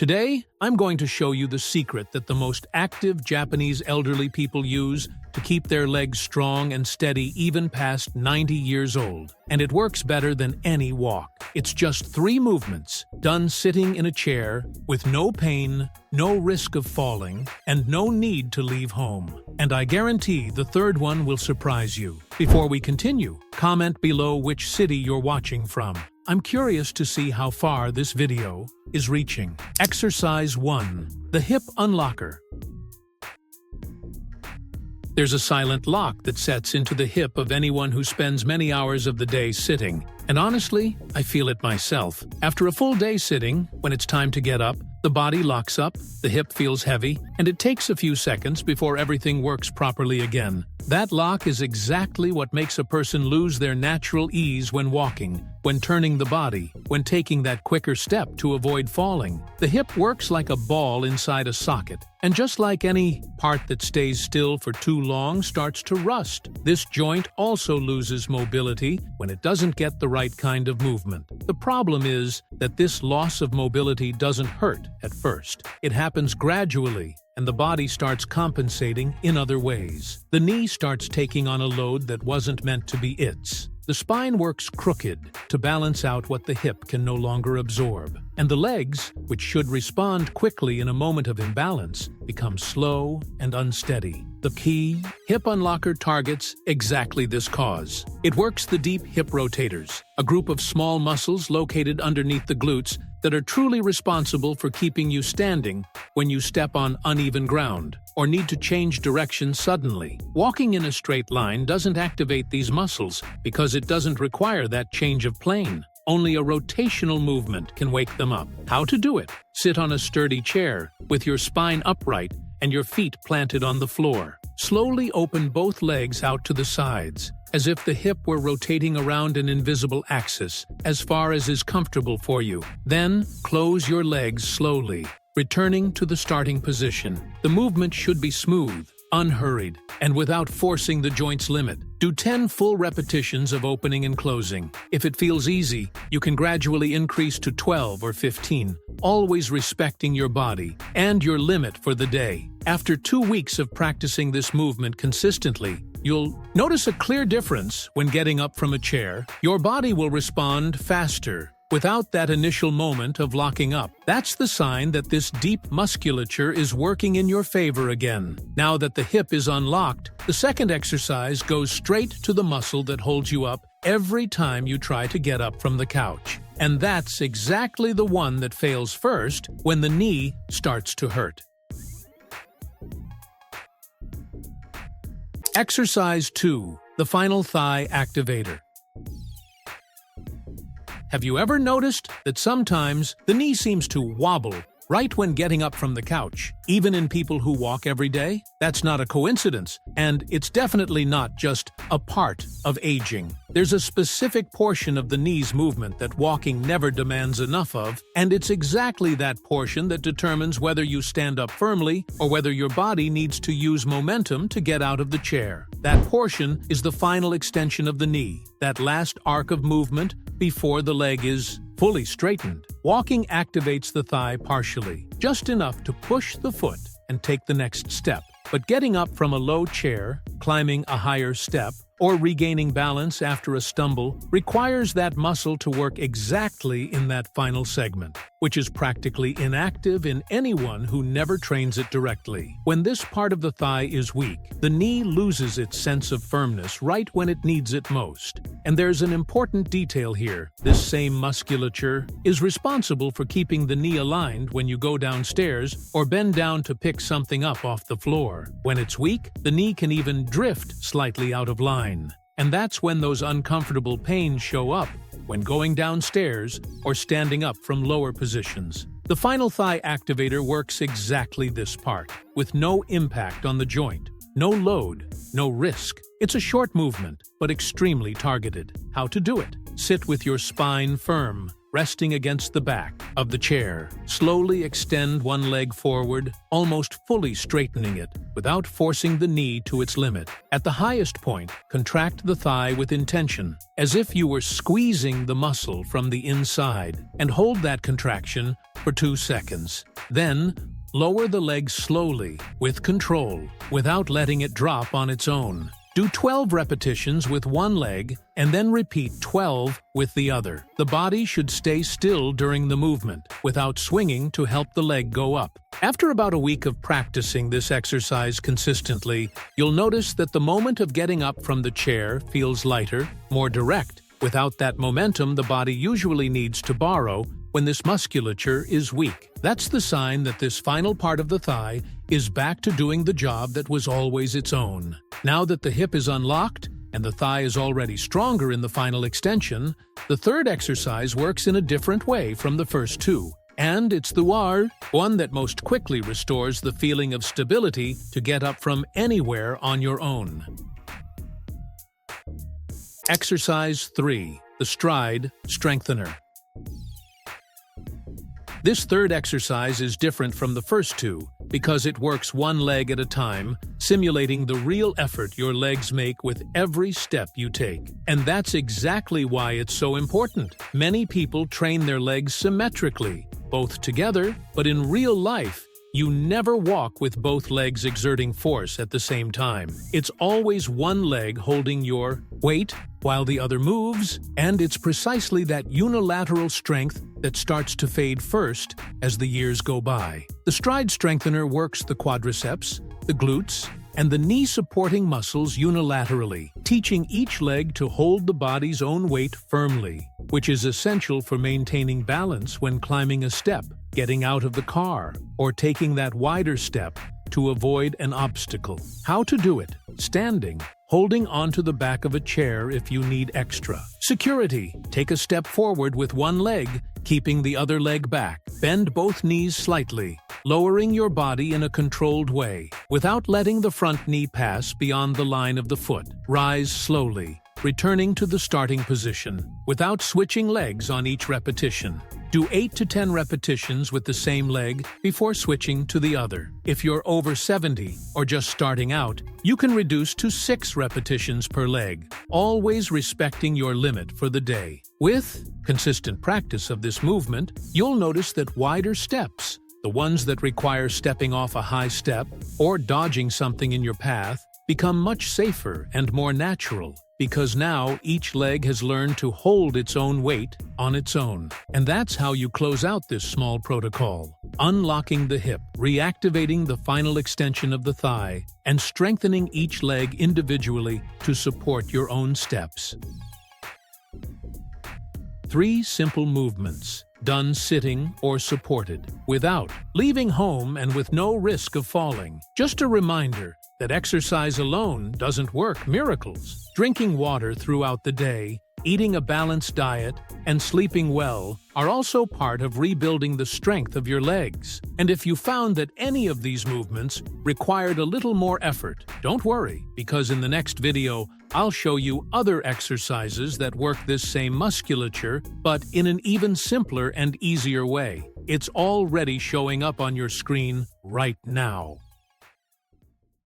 Today, I'm going to show you the secret that the most active Japanese elderly people use to keep their legs strong and steady even past 90 years old. And it works better than any walk. It's just 3 movements, done sitting in a chair, with no pain, no risk of falling, and no need to leave home. And I guarantee the third one will surprise you. Before we continue, comment below which city you're watching from. I'm curious to see how far this video is reaching. Exercise 1. The Hip Unlocker. There's a silent lock that sets into the hip of anyone who spends many hours of the day sitting. And honestly, I feel it myself. After a full day sitting, when it's time to get up, the body locks up, the hip feels heavy, and it takes a few seconds before everything works properly again. That lock is exactly what makes a person lose their natural ease when walking, when turning the body, when taking that quicker step to avoid falling. The hip works like a ball inside a socket, and just like any part that stays still for too long starts to rust, this joint also loses mobility when it doesn't get the right kind of movement. The problem is that this loss of mobility doesn't hurt at first. It happens gradually, and the body starts compensating in other ways. The knee starts taking on a load that wasn't meant to be its. The spine works crooked to balance out what the hip can no longer absorb. And the legs, which should respond quickly in a moment of imbalance, become slow and unsteady. The key Hip Unlocker targets exactly this cause. It works the deep hip rotators, a group of small muscles located underneath the glutes that are truly responsible for keeping you standing when you step on uneven ground or need to change direction suddenly. Walking in a straight line doesn't activate these muscles because it doesn't require that change of plane. Only a rotational movement can wake them up. How to do it? Sit on a sturdy chair with your spine upright and your feet planted on the floor. Slowly open both legs out to the sides, as if the hip were rotating around an invisible axis, as far as is comfortable for you. Then, close your legs slowly, returning to the starting position. The movement should be smooth, unhurried, and without forcing the joint's limit. Do 10 full repetitions of opening and closing. If it feels easy, you can gradually increase to 12 or 15, always respecting your body and your limit for the day. After 2 weeks of practicing this movement consistently, you'll notice a clear difference when getting up from a chair. Your body will respond faster, without that initial moment of locking up. That's the sign that this deep musculature is working in your favor again. Now that the hip is unlocked, the second exercise goes straight to the muscle that holds you up every time you try to get up from the couch. And that's exactly the one that fails first when the knee starts to hurt. Exercise 2. The Final Thigh Activator. Have you ever noticed that sometimes the knee seems to wobble right when getting up from the couch, even in people who walk every day? That's not a coincidence, and it's definitely not just a part of aging. There's a specific portion of the knee's movement that walking never demands enough of, and it's exactly that portion that determines whether you stand up firmly or whether your body needs to use momentum to get out of the chair. That portion is the final extension of the knee, that last arc of movement before the leg is fully straightened. Walking activates the thigh partially, just enough to push the foot and take the next step. But getting up from a low chair, climbing a higher step, or regaining balance after a stumble requires that muscle to work exactly in that final segment, which is practically inactive in anyone who never trains it directly. When this part of the thigh is weak, the knee loses its sense of firmness right when it needs it most. And there's an important detail here. This same musculature is responsible for keeping the knee aligned when you go downstairs or bend down to pick something up off the floor. When it's weak, the knee can even drift slightly out of line. And that's when those uncomfortable pains show up, when going downstairs or standing up from lower positions. The Final Thigh Activator works exactly this part, with no impact on the joint, no load, no risk. It's a short movement, but extremely targeted. How to do it? Sit with your spine firm, resting against the back of the chair. Slowly extend one leg forward, almost fully straightening it, without forcing the knee to its limit. At the highest point, contract the thigh with intention, as if you were squeezing the muscle from the inside, and hold that contraction for 2 seconds. Then, lower the leg slowly, with control, without letting it drop on its own. Do 12 repetitions with one leg, and then repeat 12 with the other. The body should stay still during the movement, without swinging to help the leg go up. After about a week of practicing this exercise consistently, you'll notice that the moment of getting up from the chair feels lighter, more direct. Without that momentum the body usually needs to borrow when this musculature is weak. That's the sign that this final part of the thigh is back to doing the job that was always its own. Now that the hip is unlocked and the thigh is already stronger in the final extension, the third exercise works in a different way from the first two. And it's the one that most quickly restores the feeling of stability to get up from anywhere on your own. Exercise 3. The Stride Strengthener. This third exercise is different from the first two because it works one leg at a time, simulating the real effort your legs make with every step you take. And that's exactly why it's so important. Many people train their legs symmetrically, both together, but in real life, you never walk with both legs exerting force at the same time. It's always one leg holding your weight while the other moves, and it's precisely that unilateral strength that starts to fade first as the years go by. The stride strengthener works the quadriceps, the glutes, and the knee-supporting muscles unilaterally, teaching each leg to hold the body's own weight firmly, which is essential for maintaining balance when climbing a step, getting out of the car, or taking that wider step to avoid an obstacle. How to do it? Standing, holding onto the back of a chair if you need extra. Security. Take a step forward with one leg, keeping the other leg back. Bend both knees slightly, lowering your body in a controlled way, without letting the front knee pass beyond the line of the foot. Rise slowly, returning to the starting position, without switching legs on each repetition. Do 8 to 10 repetitions with the same leg before switching to the other. If you're over 70 or just starting out, you can reduce to 6 repetitions per leg, always respecting your limit for the day. With consistent practice of this movement, you'll notice that wider steps, the ones that require stepping off a high step or dodging something in your path, become much safer and more natural, because now each leg has learned to hold its own weight on its own. And that's how you close out this small protocol, unlocking the hip, reactivating the final extension of the thigh, and strengthening each leg individually to support your own steps. 3 simple movements, done sitting or supported, without leaving home and with no risk of falling. Just a reminder that exercise alone doesn't work miracles. Drinking water throughout the day, eating a balanced diet, and sleeping well are also part of rebuilding the strength of your legs. And if you found that any of these movements required a little more effort, don't worry, because in the next video, I'll show you other exercises that work this same musculature, but in an even simpler and easier way. It's already showing up on your screen right now.